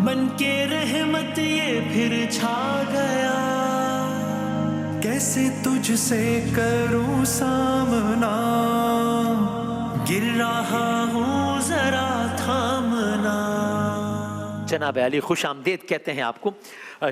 बन के रहमत ये फिर छा गया, कैसे तुझसे करूं सामना, गिर रहा हूँ जरा थामना। जनाब अली खुश आमदीद कहते हैं आपको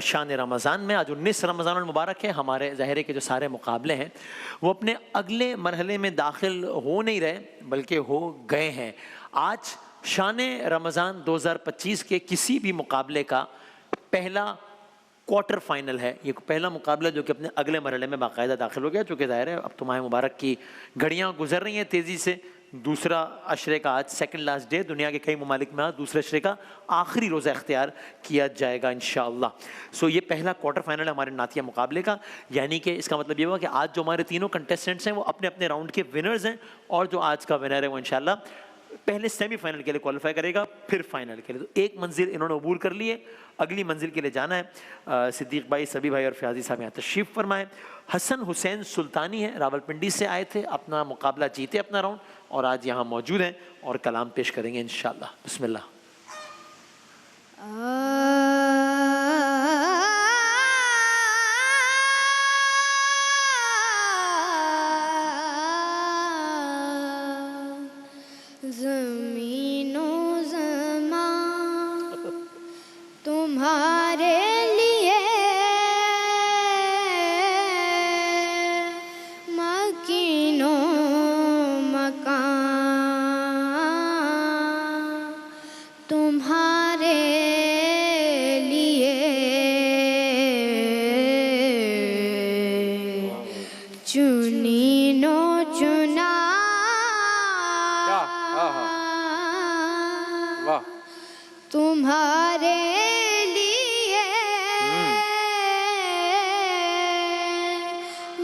शान रमज़ान में। आज 19 रमज़ान मुबारक है। हमारे ज़ाहिर के जो सारे मुकाबले हैं वो अपने अगले मरहले में दाखिल हो नहीं रहे बल्कि हो गए हैं। आज शान रमज़ान 2025 के किसी भी मुकाबले का पहला क्वार्टर फाइनल है। ये पहला मुकाबला जो कि अपने अगले मरहले में बाकायदा दाखिल हो गया, चूँकि ज़ाहिर है अब तो माह मुबारक की घड़ियाँ गुजर रही हैं तेज़ी से। दूसरा अशरे का आज सेकंड लास्ट डे, दुनिया के कई ममालिक में आज दूसरे अशरे का आखिरी रोज़ा इख्तियार किया जाएगा इंशाअल्लाह। सो ये पहला क्वार्टर फाइनल है हमारे नातिया मुकाबले का, यानी कि इसका मतलब ये हुआ कि आज जो हमारे तीनों कंटेस्टेंट्स हैं वो अपने अपने राउंड के विनर्स हैं, और जो आज का विनर है वो इंशाअल्लाह पहले सेमीफाइनल के लिए क्वालिफाई करेगा, फिर फाइनल के लिए। तो एक मंजिल इन्होंने अबूर कर ली है, अगली मंजिल के लिए जाना है। सिद्दीक भाई, सभी भाई और फ़याज़ी साहब यहाँ तशरीफ़ फरमाएं। हसन हुसैन सुल्तानी है, रावलपिंडी से आए थे, अपना मुकाबला जीते अपना राउंड, और आज यहाँ मौजूद हैं और कलाम पेश करेंगे इंशाअल्लाह। बिस्मिल्लाह। ज़मीनो ज़मा तुम्हारे लिए, मकीनो मकान तुम्हारे लिए, चुनीनो चुना तुम्हारे लिए,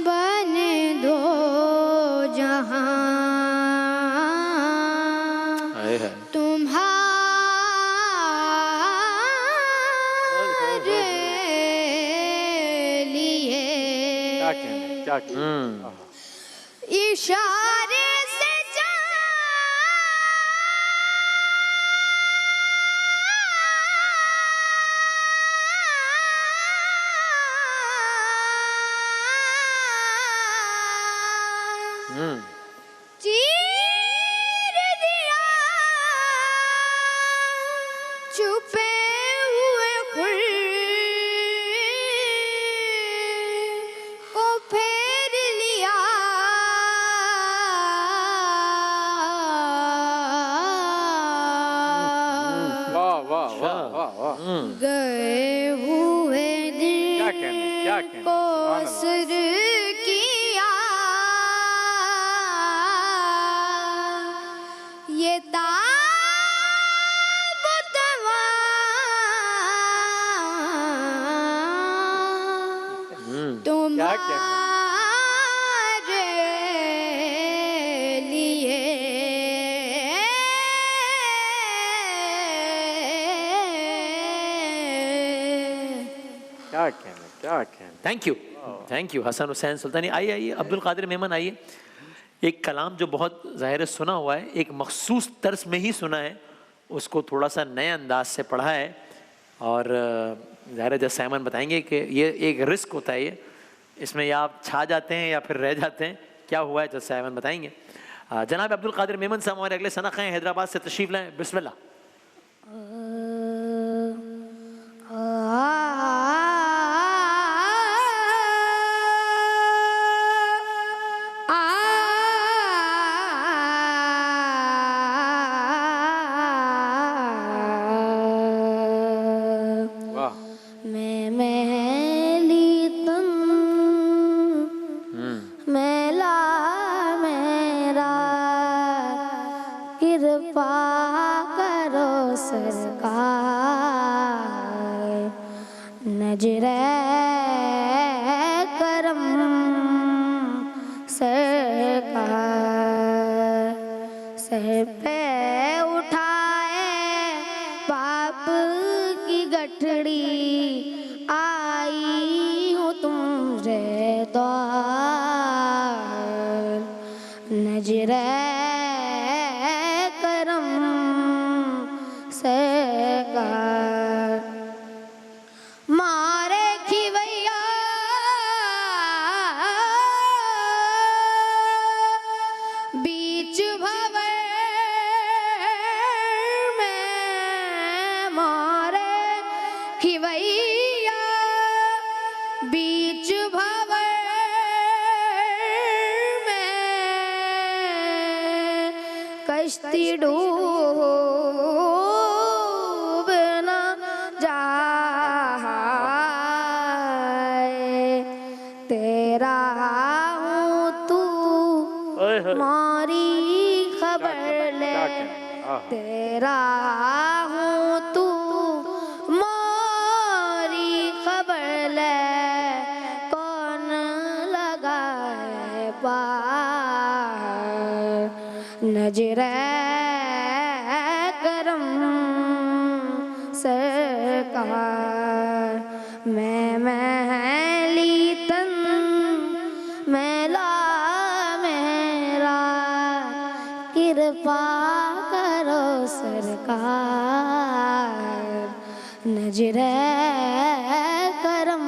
बन दो जहां तुम्हारे लिए। क्या कहना इशारे से चीर दिया छुपे हुए खुल को फेर लिया, वाह वाह वाह वाह वाह। गए हुए दिन को सर किया, ये ताबतवा तुम्हारे लिए, क्या कहना। थैंक यू हसन हुसैन सुल्तानी। आइए आइए अब्दुल कादिर मेमन आइए। एक कलाम जो बहुत ज़ाहिर सुना हुआ है, एक मखसूस तर्ज में ही सुना है, उसको थोड़ा सा नए अंदाज से पढ़ा है, और ज़ाहिर जज साइमन बताएंगे कि ये एक रिस्क होता है, ये इसमें या आप छा जाते हैं या फिर रह जाते हैं। क्या हुआ है जज साइमन बताएंगे। जनाब अब्दुल कादिर मेमन साहब हमारे अगले सनक़ हैं, हैदराबाद से तशरीफ़ लाएँ। बिस्मिल्लाह। कृपा करो सरकार, नजरे करम सरकार, सर पे उठाए पाप की गठड़ी, आई हूँ तुमरे द्वार, नजरे सरकार। ही वैया बीच भंवर में कश्ती डूब न जाए तेरा हूँ तू मारी खबर ले तेरा हूँ तू मारी खबर ले कौन लगाए पार नजरे करम सरकार मैं महली तन मैला मेरा कृपा करो सरकार नजरे करम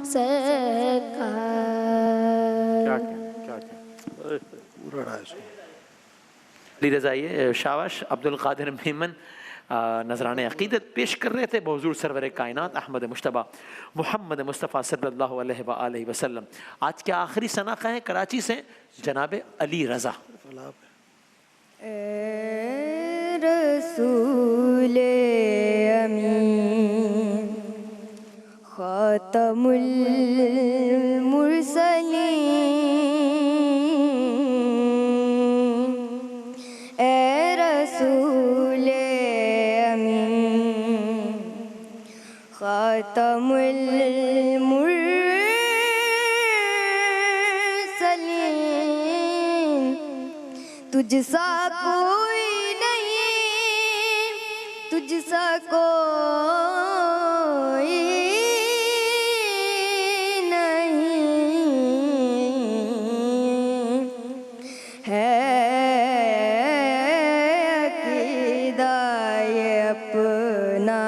सरकार। क्या कहना, क्या कहना। ली रज़ाइए शाबाश अब्दुल कादिर मेमन नजरान अक़ीदत पेश कर रहे थे हुज़ूर सरवर कायनात अहमद मुश्तबा मोहम्मद मुस्तफ़ा सल्लल्लाहु अलैहि वसल्लम। आज के आखिरी सनाक़ा है कराची से जनाब अली रज़ा। रसूल अमीन ख़ातमुल मुरसलीन ए रसूल अमीन ख़ातमुल मुरसलीन तुझसा कोई नहीं तुझसा कोई नहीं है अक़ीदा ये अपना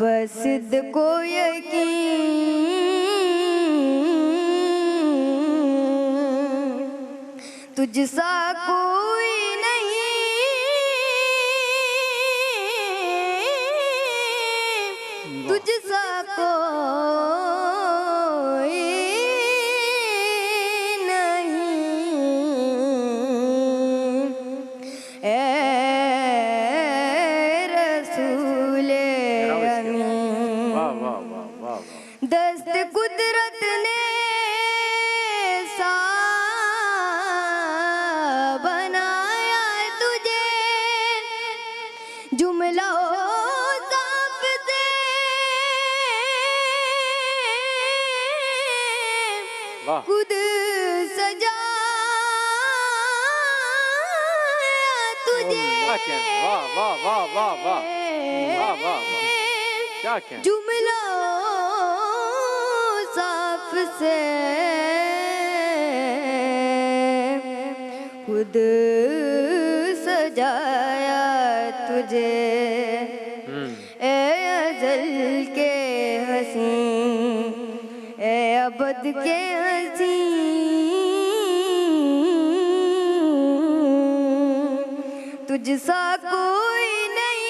बस खुद को यकीन तुझसा कोई नहीं तुझसा कोई नहीं ए रसूले अमीन वाह वाह वाह वाह दस्त कुदरत ने सा बनाया तुझे जुमला साफ से वाह खुद सजाया तुझे क्या कहना वाह वाह वाह वाह वाह वाह वाह वाह क्या कहना जुमला साफ से खुद सजाया तुझे ए अज़ल के हसी ए अबद के हसी तुझसा कोई नहीं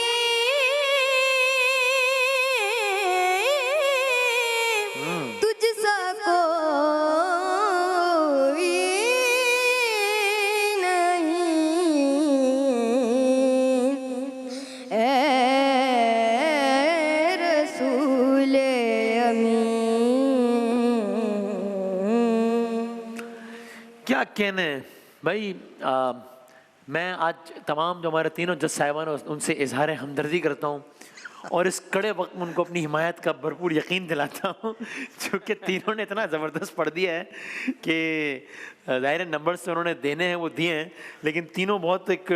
तुझसा कोई नहीं ए रसूले अमीन क्या कहने भाई मैं आज तमाम जो हमारे तीनों जज साहिबान उनसे इजहार हमदर्दी करता हूँ और इस कड़े वक्त में उनको अपनी हिमायत का भरपूर यकीन दिलाता हूँ क्योंकि तीनों ने इतना ज़बरदस्त पढ़ दिया है कि ज़ाहिर नंबर्स तो उन्होंने देने हैं वो दिए हैं लेकिन तीनों बहुत एक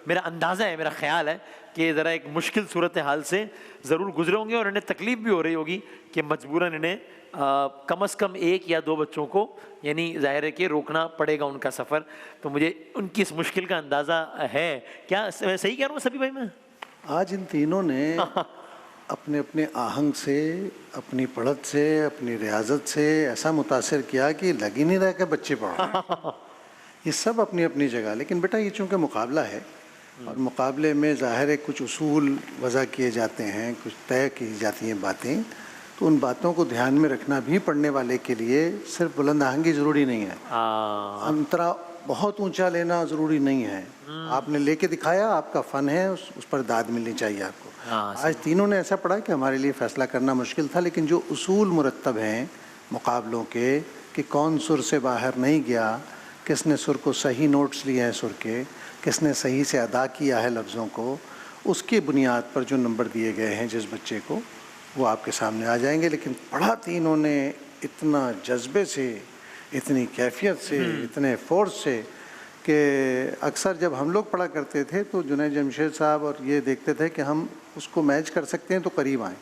मेरा अंदाज़ा है मेरा ख़्याल है कि ज़रा एक मुश्किल सूरत हाल से ज़रूर गुजरे होंगे और इन्हें तकलीफ़ भी हो रही होगी कि मजबूरन इन्हें कम से कम 1 या 2 बच्चों को यानी ज़ाहिर है कि रोकना पड़ेगा उनका सफ़र। तो मुझे उनकी इस मुश्किल का अंदाज़ा है। क्या मैं सही कह रहा हूँ सभी भाई? मैं आज इन तीनों ने अपने अपने आहंग से, अपनी पढ़त से, अपनी रियाजत से ऐसा मुतासिर किया कि लग ही नहीं रहा कि बच्चे पढ़ रहे हैं। ये सब अपनी अपनी जगह, लेकिन बेटा ये चूँकि मुकाबला है और मुकाबले में ज़ाहिर है कुछ उसूल वज़ा किए जाते हैं, कुछ तय की जाती हैं बातें, तो उन बातों को ध्यान में रखना भी पढ़ने वाले के लिए सिर्फ बुलंद आहंगी ज़रूरी नहीं है, अंतरा बहुत ऊंचा लेना ज़रूरी नहीं है। आपने लेके दिखाया, आपका फ़न है, उस पर दाद मिलनी चाहिए आपको। आज तीनों ने ऐसा पढ़ा कि हमारे लिए फ़ैसला करना मुश्किल था, लेकिन जो उसूल मुरतब हैं मुकाबलों के कि कौन सुर से बाहर नहीं गया, किसने सुर को सही नोट्स लिए हैं सुर के, किसने सही से अदा किया है लफ्ज़ों को, उसकी बुनियाद पर जो नंबर दिए गए हैं जिस बच्चे को, वो आपके सामने आ जाएंगे। लेकिन पढ़ा तीनों ने इतना जज्बे से, इतनी कैफियत से, इतने फोर्स से कि अक्सर जब हम लोग पढ़ा करते थे तो जुनैद जमशेद साहब और ये देखते थे कि हम उसको मैच कर सकते हैं तो करीब आएँ।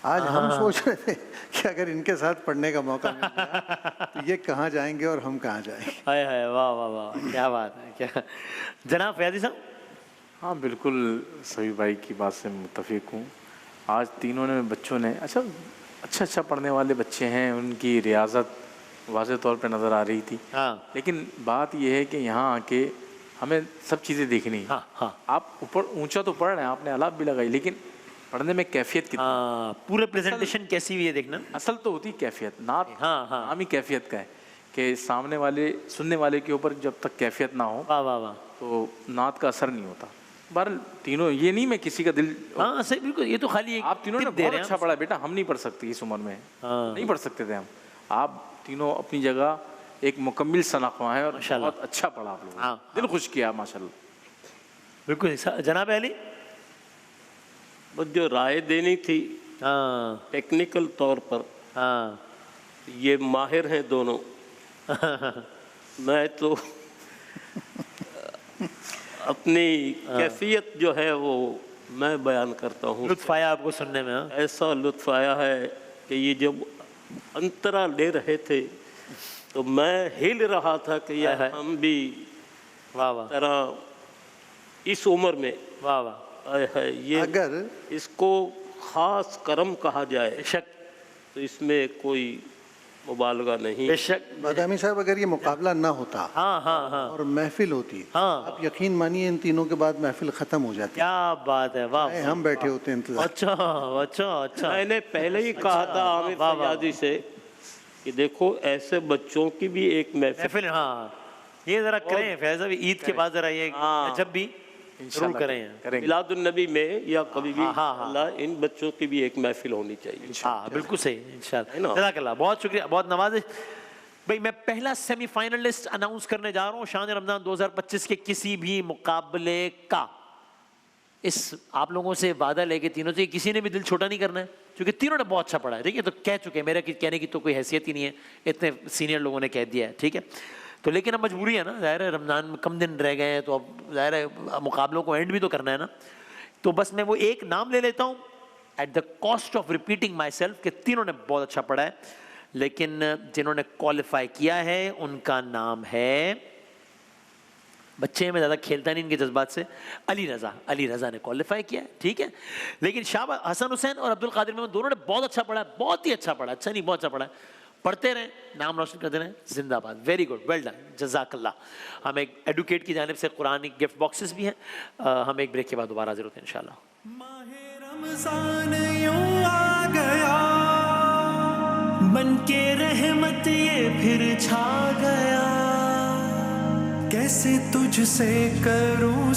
आज हम सोच रहे थे कि अगर इनके साथ पढ़ने का मौका मिल गया तो ये कहाँ जाएंगे और हम कहाँ जाएंगे। हाय हाय, वाह वाह वाह, क्या बात है, क्या। जनाब फैयाजी साहब। हाँ बिल्कुल, सभी भाई की बात से मुत्तफिक हूँ। आज तीनों ने बच्चों ने अच्छा पढ़ने वाले बच्चे हैं, उनकी रियाजत वाज़े तौर पे नज़र आ रही थी। हाँ। लेकिन बात यह है कि यहाँ आके हमें सब चीज़ें देखनी है। हाँ। आप ऊपर ऊंचा तो पढ़ रहे हैं, आपने अलाप भी लगाई, लेकिन पढ़ने में कैफियत कितनी, पूरे प्रेजेंटेशन कैसी हुई है देखना। असल तो होती कैफियत, नात हाँ। नाम ही कैफियत का है कि सामने वाले सुनने वाले के ऊपर जब तक कैफियत ना हो वाह वाह वाह, तो नात का असर नहीं होता। बहरहाल तीनों, ये नहीं मैं किसी का दिल, हाँ सही, बिल्कुल, ये तो खाली एक आप तीनों ने टिप दे बहुत रहे हैं अच्छा पढ़ा बेटा, हम नहीं पढ़ सकते इस उम्र में, हाँ। नहीं पढ़ सकते थे हम। आप तीनों अपनी जगह एक मुकम्मिल शनाख्वा है और माशाल्लाह। बहुत अच्छा पढ़ा आप लोगों ने। हाँ, दिल खुश किया माशाल्लाह। बिल्कुल। जनाब अली। बस जो राय देनी थी हाँ टेक्निकल तौर पर, हाँ ये माहिर हैं दोनों। मैं तो अपनी कैफियत जो है वो मैं बयान करता हूँ। लुत्फ आया आपको सुनने में? हाँ? ऐसा लुत्फ आया है कि ये जब अंतरा ले रहे थे तो मैं हिल रहा था कि यार हम भी वाह वाह तरह इस उम्र में वाह वाह, है ये, अगर इसको ख़ास करम कहा जाए बेशक तो इसमें कोई मुबालगा नहीं। बेशक। बादामी साहब, अगर ये मुकाबला ना होता हाँ और महफिल होती, हाँ। आप यकीन मानिए इन तीनों के बाद महफिल ख़त्म हो जाती। क्या बात है, वाह। हम बैठे होते इंतजार। अच्छा। मैंने पहले ही कहा था आमिर फैयाजी से कि देखो ऐसे बच्चों की भी एक महफिल। हाँ, ये जरा करें फैज़ साहब, ईद के बाद जरा ये जब भी जरूर करें मिलादुन नबी में या कभी भी अल्लाह इन बच्चों की भी एक महफिल होनी चाहिए। हाँ बिल्कुल सही, इंशाल्लाह। जज़ाकल्लाह, बहुत शुक्रिया, बहुत नवाज़िश। भाई मैं पहला सेमीफाइनलिस्ट अनाउंस करने जा रहा हूँ शान रमज़ान 2025 के किसी भी मुकाबले का। इस आप लोगों से वादा लेके तीनों से, किसी ने भी दिल छोटा नहीं करना है, क्योंकि तीनों ने बहुत अच्छा पढ़ा है। ठीक है, तो कह चुके हैं, मेरे कहने की तो कोई हैसियत ही नहीं है, इतने सीनियर लोगों ने कह दिया है। ठीक है, तो लेकिन अब मजबूरी है ना, ज़ाहिर है रमज़ान में कम दिन रह गए हैं, तो अब ज़ाहिर है मुकाबलों को एंड भी तो करना है ना। तो बस मैं वो एक नाम ले लेता हूँ at the cost of repeating my self कि तीनों ने बहुत अच्छा पढ़ा है, लेकिन जिन्होंने क्वालिफाई किया है उनका नाम है, बच्चे में ज़्यादा खेलता नहीं इनके जज्बात से, अली रज़ा ने क्वालिफाई किया है। ठीक है, लेकिन शाह हसन हुसैन और अब्दुल कादिर मेमन दोनों ने बहुत अच्छा पढ़ा है, बहुत ही अच्छा पढ़ा, अच्छा नहीं बहुत अच्छा पढ़ा है। पढ़ते रहें, नाम रोशन करते रहें, जिंदाबाद, वेरी गुड, वेल डन, जज़ाकल्लाह। हम एक एडुकेट की जानिब से कुरानी गिफ्ट बॉक्सेस भी हैं। हम एक ब्रेक के बाद दोबारा हाजिर होते हैं इंशाल्लाह। माहे रमज़ान यूं आ गया, बनके रहमत ये फिर छा गया, कैसे तुझसे करूं